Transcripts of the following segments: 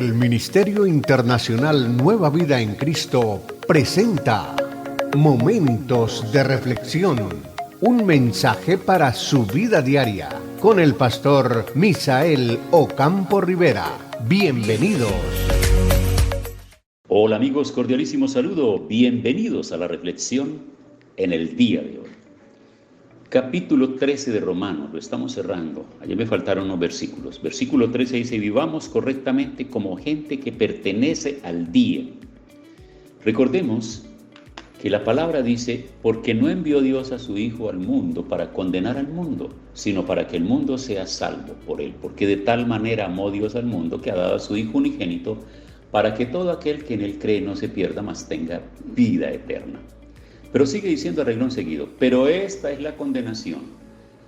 El Ministerio Internacional Nueva Vida en Cristo presenta Momentos de Reflexión, un mensaje para su vida diaria, con el pastor Misael Ocampo Rivera. Bienvenidos. Hola amigos, cordialísimo saludo. Bienvenidos a la reflexión en el día de hoy. Capítulo 13 de Romanos, lo estamos cerrando. Ayer me faltaron unos versículos. Versículo 13 dice: vivamos correctamente como gente que pertenece al día. Recordemos que la palabra dice: porque no envió Dios a su Hijo al mundo para condenar al mundo, sino para que el mundo sea salvo por él. Porque de tal manera amó Dios al mundo que ha dado a su Hijo unigénito, para que todo aquel que en él cree no se pierda, mas tenga vida eterna. Pero sigue diciendo a renglón seguido: pero esta es la condenación,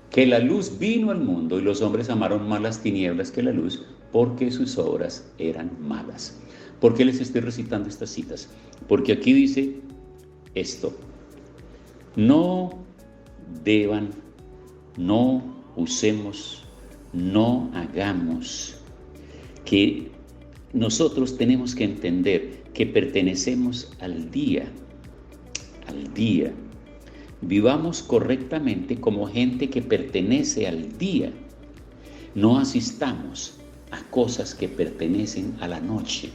que la luz vino al mundo y los hombres amaron más las tinieblas que la luz, porque sus obras eran malas. ¿Por qué les estoy recitando estas citas? Porque aquí dice esto: no usemos, no hagamos, que nosotros tenemos que entender que pertenecemos al día. Vivamos correctamente como gente que pertenece al día. No asistamos a cosas que pertenecen a la noche.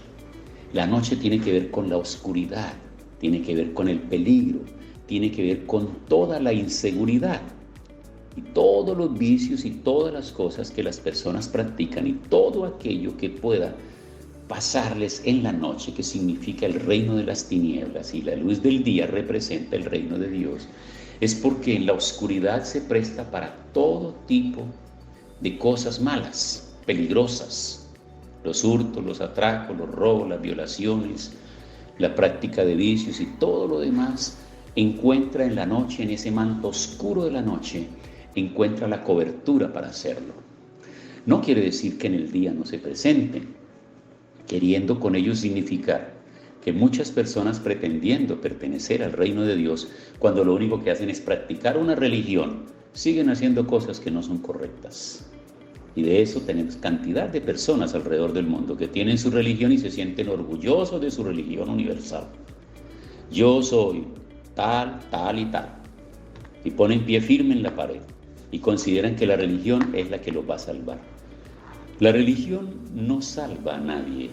La noche tiene que ver con la oscuridad, tiene que ver con el peligro, tiene que ver con toda la inseguridad y todos los vicios y todas las cosas que las personas practican y todo aquello que pueda pasarles en la noche, que significa el reino de las tinieblas, y la luz del día representa el reino de Dios. Es porque en la oscuridad se presta para todo tipo de cosas malas, peligrosas: los hurtos, los atracos, los robos, las violaciones, la práctica de vicios y todo lo demás. Encuentra en la noche, en ese manto oscuro de la noche, encuentra la cobertura para hacerlo. No quiere decir que en el día no se presenten, queriendo con ello significar que muchas personas, pretendiendo pertenecer al reino de Dios, cuando lo único que hacen es practicar una religión, siguen haciendo cosas que no son correctas. Y de eso tenemos cantidad de personas alrededor del mundo que tienen su religión y se sienten orgullosos de su religión universal. Yo soy tal, tal y tal. Y ponen pie firme en la pared y consideran que la religión es la que los va a salvar. La religión no salva a nadie.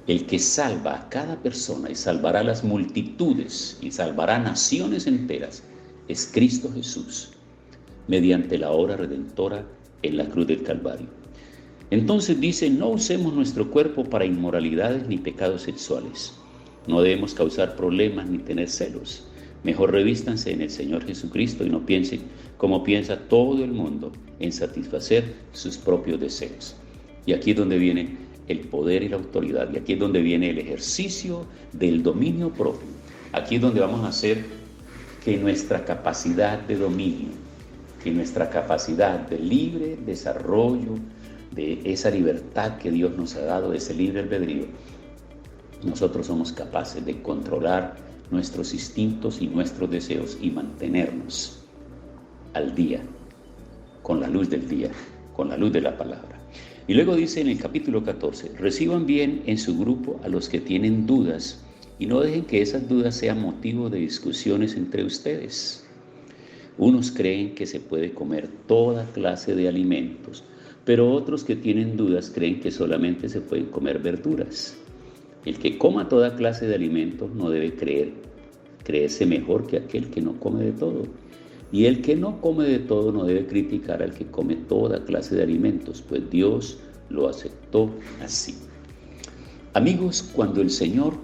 El que salva a cada persona y salvará a las multitudes y salvará a naciones enteras es Cristo Jesús, mediante la obra redentora en la cruz del Calvario. Entonces dice: no usemos nuestro cuerpo para inmoralidades ni pecados sexuales. No debemos causar problemas ni tener celos. Mejor revístanse en el Señor Jesucristo y no piensen como piensa todo el mundo, en satisfacer sus propios deseos. Y aquí es donde viene el poder y la autoridad, y aquí es donde viene el ejercicio del dominio propio. Aquí es donde vamos a hacer que nuestra capacidad de dominio, que nuestra capacidad de libre desarrollo, de esa libertad que Dios nos ha dado, de ese libre albedrío, nosotros somos capaces de controlar nuestros instintos y nuestros deseos y mantenernos al día, con la luz del día, con la luz de la palabra. Y luego dice en el capítulo 14: reciban bien en su grupo a los que tienen dudas y no dejen que esas dudas sean motivo de discusiones entre ustedes. Unos creen que se puede comer toda clase de alimentos, pero otros que tienen dudas creen que solamente se pueden comer verduras. El que coma toda clase de alimentos no debe creerse mejor que aquel que no come de todo. Y el que no come de todo no debe criticar al que come toda clase de alimentos, pues Dios lo aceptó así. Amigos, cuando el Señor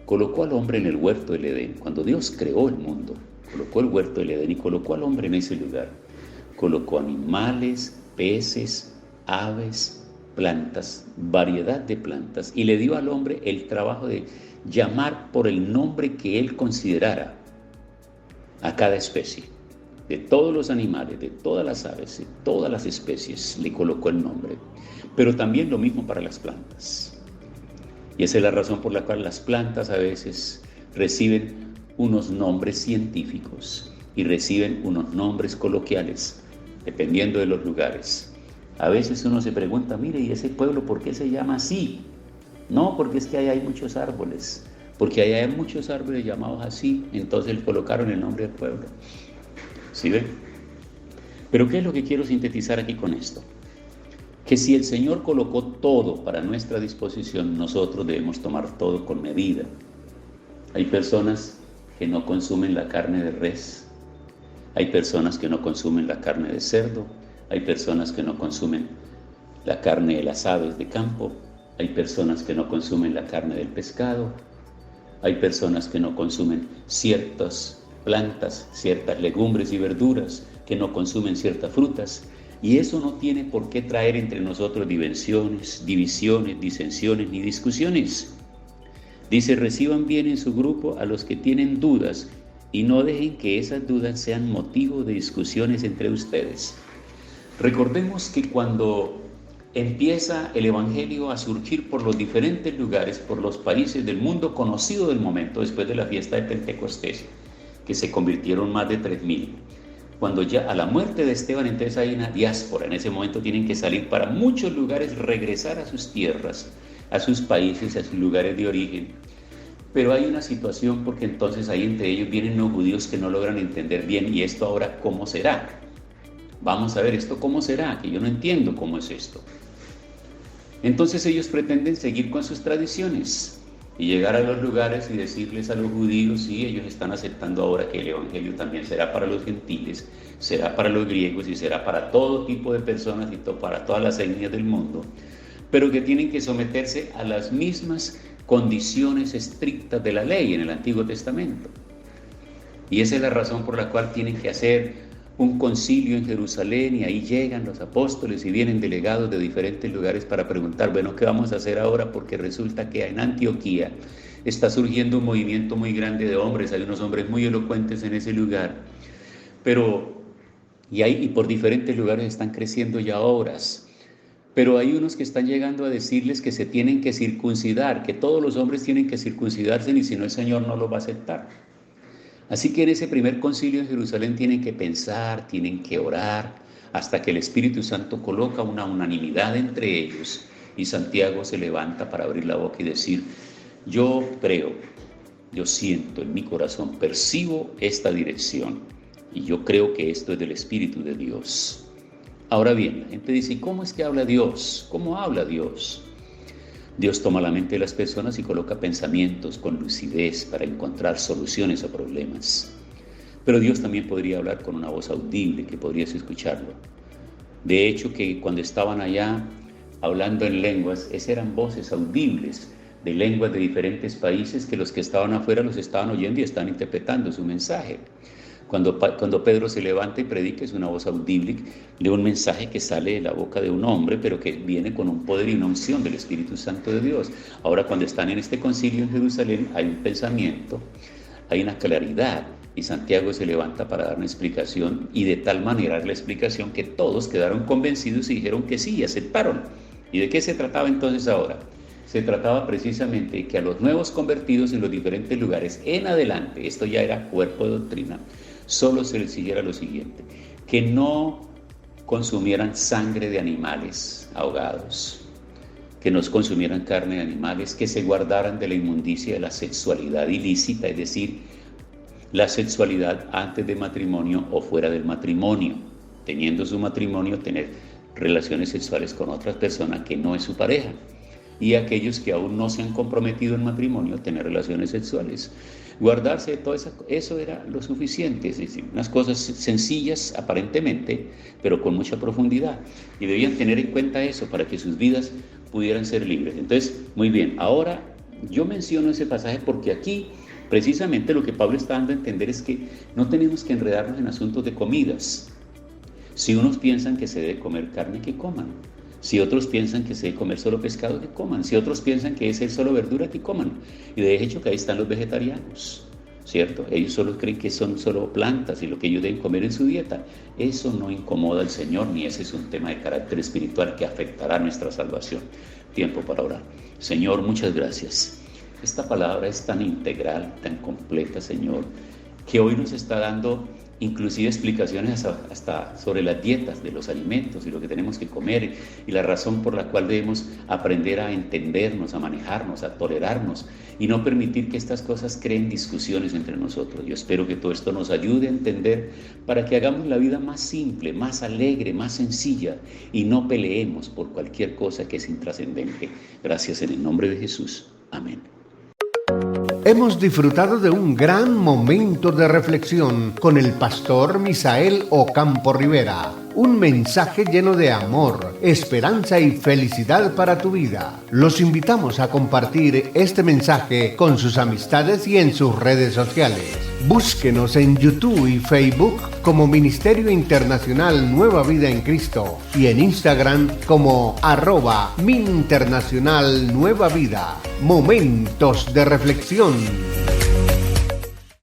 colocó al hombre en el huerto del Edén, cuando Dios creó el mundo, colocó el huerto del Edén y colocó al hombre en ese lugar, colocó animales, peces, aves, plantas, variedad de plantas, y le dio al hombre el trabajo de llamar por el nombre que él considerara a cada especie. De todos los animales, de todas las aves, de todas las especies, le colocó el nombre. Pero también lo mismo para las plantas. Y esa es la razón por la cual las plantas a veces reciben unos nombres científicos y reciben unos nombres coloquiales, dependiendo de los lugares. A veces uno se pregunta, mire, ¿y ese pueblo por qué se llama así? No, porque es que ahí hay muchos árboles, porque ahí hay muchos árboles llamados así, entonces le colocaron el nombre del pueblo. ¿Sí ven? Pero ¿qué es lo que quiero sintetizar aquí con esto? Que si el Señor colocó todo para nuestra disposición, nosotros debemos tomar todo con medida. Hay personas que no consumen la carne de res, hay personas que no consumen la carne de cerdo, hay personas que no consumen la carne de las aves de campo, hay personas que no consumen la carne del pescado, hay personas que no consumen ciertas plantas, ciertas legumbres y verduras, que no consumen ciertas frutas, y eso no tiene por qué traer entre nosotros divisiones, disensiones ni discusiones. Dice, reciban bien en su grupo a los que tienen dudas y no dejen que esas dudas sean motivo de discusiones entre ustedes. Recordemos que cuando empieza el Evangelio a surgir por los diferentes lugares, por los países del mundo conocido del momento, después de la fiesta de Pentecostés, que se convirtieron más de 3,000. Cuando ya a la muerte de Esteban, entonces hay una diáspora. En ese momento tienen que salir para muchos lugares, regresar a sus tierras, a sus países, a sus lugares de origen. Pero hay una situación porque entonces ahí entre ellos vienen los judíos que no logran entender bien, ¿y esto ahora cómo será? Vamos a ver, ¿esto cómo será? Que yo no entiendo cómo es esto. Entonces ellos pretenden seguir con sus tradiciones y llegar a los lugares y decirles a los judíos, sí, ellos están aceptando ahora que el Evangelio también será para los gentiles, será para los griegos y será para todo tipo de personas y para todas las etnias del mundo, pero que tienen que someterse a las mismas condiciones estrictas de la ley en el Antiguo Testamento. Y esa es la razón por la cual tienen que hacer un concilio en Jerusalén, y ahí llegan los apóstoles y vienen delegados de diferentes lugares para preguntar, bueno, ¿qué vamos a hacer ahora? Porque resulta que en Antioquía está surgiendo un movimiento muy grande de hombres, hay unos hombres muy elocuentes en ese lugar, y por diferentes lugares están creciendo ya obras, pero hay unos que están llegando a decirles que se tienen que circuncidar, que todos los hombres tienen que circuncidarse, y si no el Señor no los va a aceptar. Así que en ese primer concilio en Jerusalén tienen que pensar, tienen que orar, hasta que el Espíritu Santo coloca una unanimidad entre ellos, y Santiago se levanta para abrir la boca y decir, yo creo, yo siento en mi corazón, percibo esta dirección, y yo creo que esto es del Espíritu de Dios. Ahora bien, la gente dice, ¿y cómo es que habla Dios? ¿Cómo habla Dios? Dios toma la mente de las personas y coloca pensamientos con lucidez para encontrar soluciones a problemas. Pero Dios también podría hablar con una voz audible que podrías escucharlo. De hecho, que cuando estaban allá hablando en lenguas, esas eran voces audibles de lenguas de diferentes países que los que estaban afuera los estaban oyendo y están interpretando su mensaje. Cuando Pedro se levanta y predica, es una voz audible de un mensaje que sale de la boca de un hombre, pero que viene con un poder y una unción del Espíritu Santo de Dios. Ahora, cuando están en este concilio en Jerusalén, hay un pensamiento, hay una claridad, y Santiago se levanta para dar una explicación, y de tal manera la explicación que todos quedaron convencidos y dijeron que sí, y aceptaron. ¿Y de qué se trataba entonces ahora? Se trataba precisamente de que a los nuevos convertidos en los diferentes lugares, en adelante, esto ya era cuerpo de doctrina, solo se les exigiera lo siguiente, que no consumieran sangre de animales ahogados, que no consumieran carne de animales, que se guardaran de la inmundicia de la sexualidad ilícita, es decir, la sexualidad antes de matrimonio o fuera del matrimonio, teniendo su matrimonio, tener relaciones sexuales con otras personas que no es su pareja, y aquellos que aún no se han comprometido en matrimonio, tener relaciones sexuales. Guardarse de todo eso era lo suficiente, es decir, unas cosas sencillas aparentemente, pero con mucha profundidad, y debían tener en cuenta eso para que sus vidas pudieran ser libres. Entonces, muy bien, ahora yo menciono ese pasaje porque aquí precisamente lo que Pablo está dando a entender es que no tenemos que enredarnos en asuntos de comidas. Si unos piensan que se debe comer carne, que coman. Si otros piensan que se debe comer solo pescado, que coman. Si otros piensan que es solo verdura, que coman. Y de hecho que ahí están los vegetarianos, ¿cierto? Ellos solo creen que son solo plantas y lo que ellos deben comer en su dieta. Eso no incomoda al Señor, ni ese es un tema de carácter espiritual que afectará nuestra salvación. Tiempo para orar. Señor, muchas gracias. Esta palabra es tan integral, tan completa, Señor, que hoy nos está dando inclusive explicaciones hasta sobre las dietas de los alimentos y lo que tenemos que comer y la razón por la cual debemos aprender a entendernos, a manejarnos, a tolerarnos y no permitir que estas cosas creen discusiones entre nosotros. Yo espero que todo esto nos ayude a entender para que hagamos la vida más simple, más alegre, más sencilla y no peleemos por cualquier cosa que es intrascendente. Gracias en el nombre de Jesús. Amén. Hemos disfrutado de un gran momento de reflexión con el pastor Misael Ocampo Rivera. Un mensaje lleno de amor, esperanza y felicidad para tu vida. Los invitamos a compartir este mensaje con sus amistades y en sus redes sociales. Búsquenos en YouTube y Facebook como Ministerio Internacional Nueva Vida en Cristo y en Instagram como @MinInternacional Nueva Vida. Momentos de reflexión.